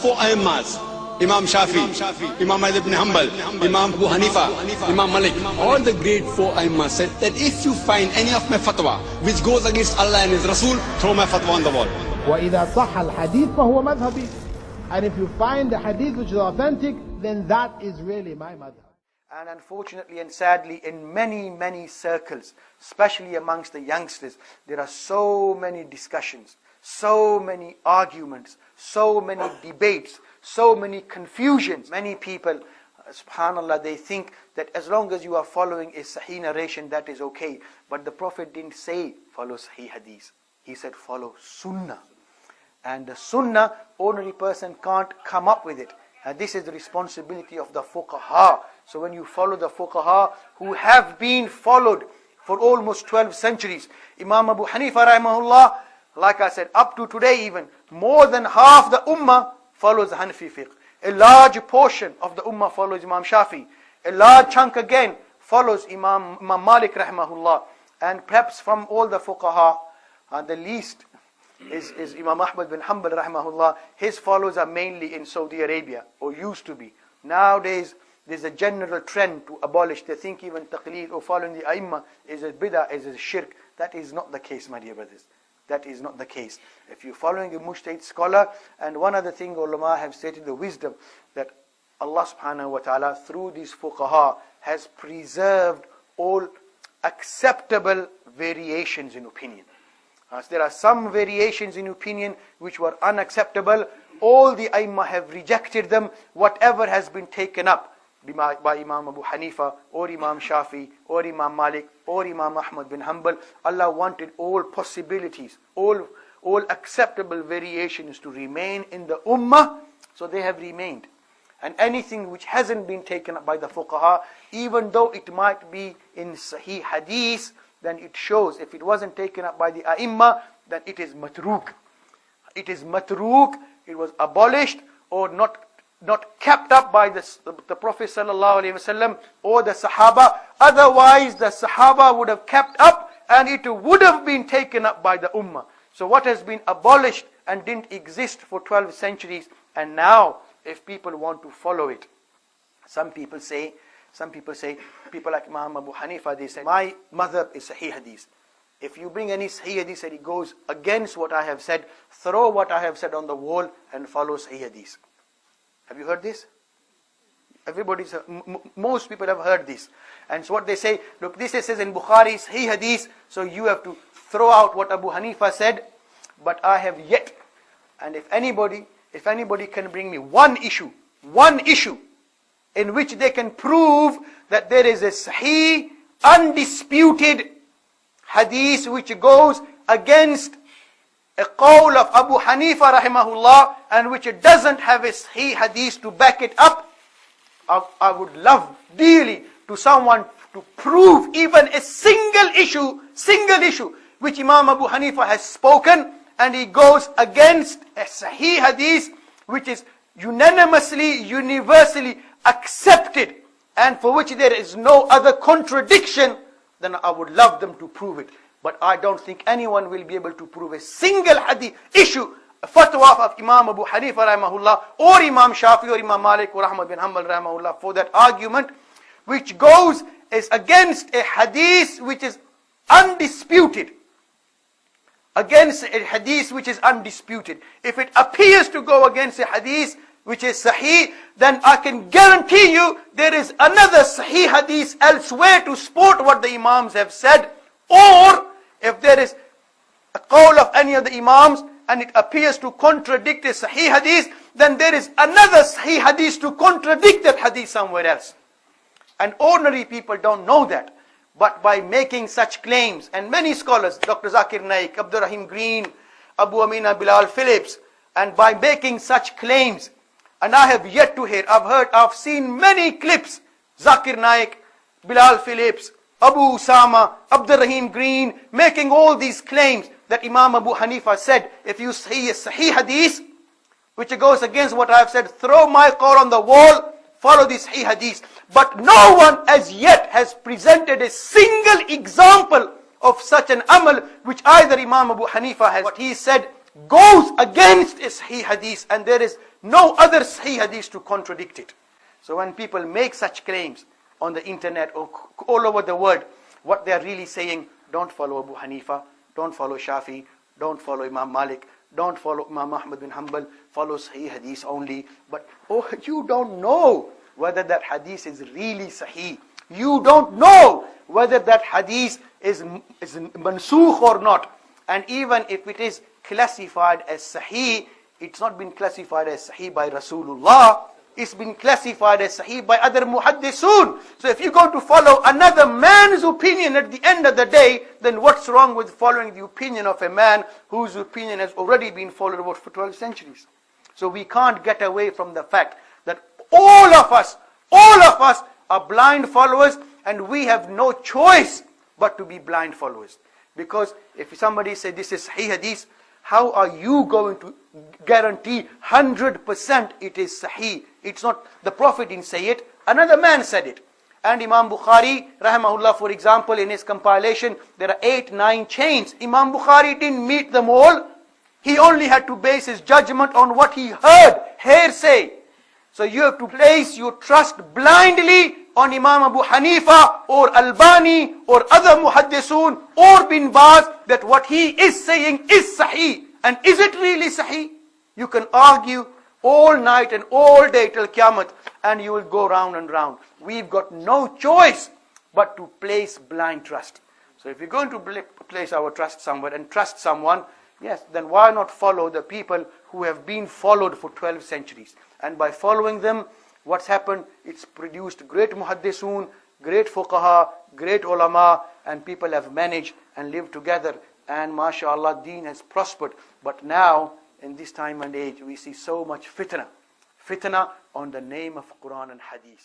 four Aimmas, Imam Shafi, Imam Ibn Hanbal, Imam Abu Hanifa, Imam Malik, all the great four Aimmas said that if you find any of my fatwa which goes against Allah and His Rasul, throw my fatwa on the wall. وَإِذَا صَحَّ الْحَدِيث فَهُوَ مَذْهَبِي. And if you find a hadith which is authentic, then that is really my madhab. And unfortunately and sadly, in many circles, especially amongst the youngsters, there are so many discussions, so many arguments, so many debates, so many confusions. Many people, subhanallah, they think that as long as you are following a sahih narration, that is okay. But the Prophet didn't say follow sahih hadith. He said follow sunnah. And the sunnah, ordinary person can't come up with it. And this is the responsibility of the fuqaha. So when you follow the fuqaha who have been followed for almost 12 centuries, Imam Abu Hanifa rahimahullah, like I said, up to today even, more than half the ummah follows the Hanafi fiqh. A large portion of the ummah follows Imam Shafi. A large chunk again follows Imam Malik rahimahullah. And perhaps from all the fuqaha, the least is Imam Ahmad bin Hanbal rahimahullah. His followers are mainly in Saudi Arabia, or used to be. Nowadays, there's a general trend to abolish. They think even taqleed or following the A'immah is a bid'ah, is a shirk. That is not the case, my dear brothers. That is not the case. If you're following a mujtahid scholar, and one other thing ulama have stated, the wisdom that Allah subhanahu wa ta'ala through these fuqaha has preserved all acceptable variations in opinion. So there are some variations in opinion which were unacceptable. All the A'immah have rejected them. Whatever has been taken up by Imam Abu Hanifa or Imam Shafi or Imam Malik or Imam Ahmad bin Hanbal, Allah wanted all possibilities, all acceptable variations to remain in the ummah, so they have remained. And anything which hasn't been taken up by the fuqaha, even though it might be in sahih hadith, then it shows, if it wasn't taken up by the A'immah, then it is matruk. It is matruk, it was abolished or not kept up by the Prophet sallallahu alaihi wasallam or the Sahaba. Otherwise, the Sahaba would have kept up and it would have been taken up by the Ummah. So what has been abolished and didn't exist for 12 centuries, and now if people want to follow it, some people like Imam Abu Hanifa, they say, my madhab is sahih hadith. If you bring any sahih hadith that it goes against what I have said, throw what I have said on the wall and follow sahih hadith. Have you heard this? Most people have heard this. And so what they say, look, this says in Bukhari, sahih hadith, so you have to throw out what Abu Hanifa said, but I have yet. And if anybody can bring me one issue in which they can prove that there is a sahih, undisputed hadith which goes against a qawl of Abu Hanifa rahimahullah, and which it doesn't have a sahih hadith to back it up, I would love dearly to someone to prove even a single issue which Imam Abu Hanifa has spoken, and he goes against a sahih hadith which is unanimously, universally accepted, and for which there is no other contradiction, then I would love them to prove it. But I don't think anyone will be able to prove a single hadith issue, a fatwa of Imam Abu Hanifa rahimahullah, or Imam Shafi or Imam Malik or Ahmad bin Hanbal rahimahullah, for that argument which goes is against a hadith which is undisputed. Against a hadith which is undisputed. If it appears to go against a hadith which is sahih, then I can guarantee you there is another sahih hadith elsewhere to support what the Imams have said. Or if there is a qawl of any of the Imams and it appears to contradict a sahih hadith, then there is another sahih hadith to contradict that hadith somewhere else. And ordinary people don't know that. But by making such claims, and many scholars, Dr. Zakir Naik, Abdul Rahim Green, Abu Amina Bilal Phillips, and by making such claims, and I have yet to hear, I've seen many clips, Zakir Naik, Bilal Phillips, Abu Usama, Abdul Rahim Green, making all these claims that Imam Abu Hanifa said, if you see a sahih hadith, which goes against what I have said, throw my qawl on the wall, follow this sahih hadith. But no one as yet has presented a single example of such an amal which either Imam Abu Hanifa has, what he said goes against a sahih hadith, and there is no other Sahih hadith to contradict it. So when people make such claims on the internet or all over the world, what they are really saying, don't follow Abu Hanifa, don't follow Shafi, don't follow Imam Malik, don't follow Imam Ahmad bin Hanbal, follow Sahih hadith only. But oh, you don't know whether that hadith is really Sahih. You don't know whether that hadith is mansukh or not. And even if it is classified as Sahih, it's not been classified as Sahih by Rasulullah. It's been classified as Sahih by other muhaddisun. So if you're going to follow another man's opinion at the end of the day, then what's wrong with following the opinion of a man whose opinion has already been followed for 12 centuries? So we can't get away from the fact that all of us are blind followers, and we have no choice but to be blind followers. Because if somebody says this is Sahih hadith, how are you going to guarantee 100% it is Sahih? It's not, the Prophet didn't say it, another man said it. And Imam Bukhari, rahimahullah, for example, in his compilation, there are 8-9 chains. Imam Bukhari didn't meet them all. He only had to base his judgment on what he heard, hearsay. So you have to place your trust blindly on Imam Abu Hanifa or Albani or other muhaddisun or bin Baz, that what he is saying is Sahih. And is it really Sahih? You can argue all night and all day till Qiyamah, and you will go round and round. We've got no choice but to place blind trust. So if we're going to place our trust somewhere and trust someone, yes, then why not follow the people who have been followed for 12 centuries? And by following them, what's happened? It's produced great muhaddisun, great fuqaha, great ulama, and people have managed and lived together. And mashallah, deen has prospered. But now, in this time and age, we see so much fitna on the name of Quran and Hadith.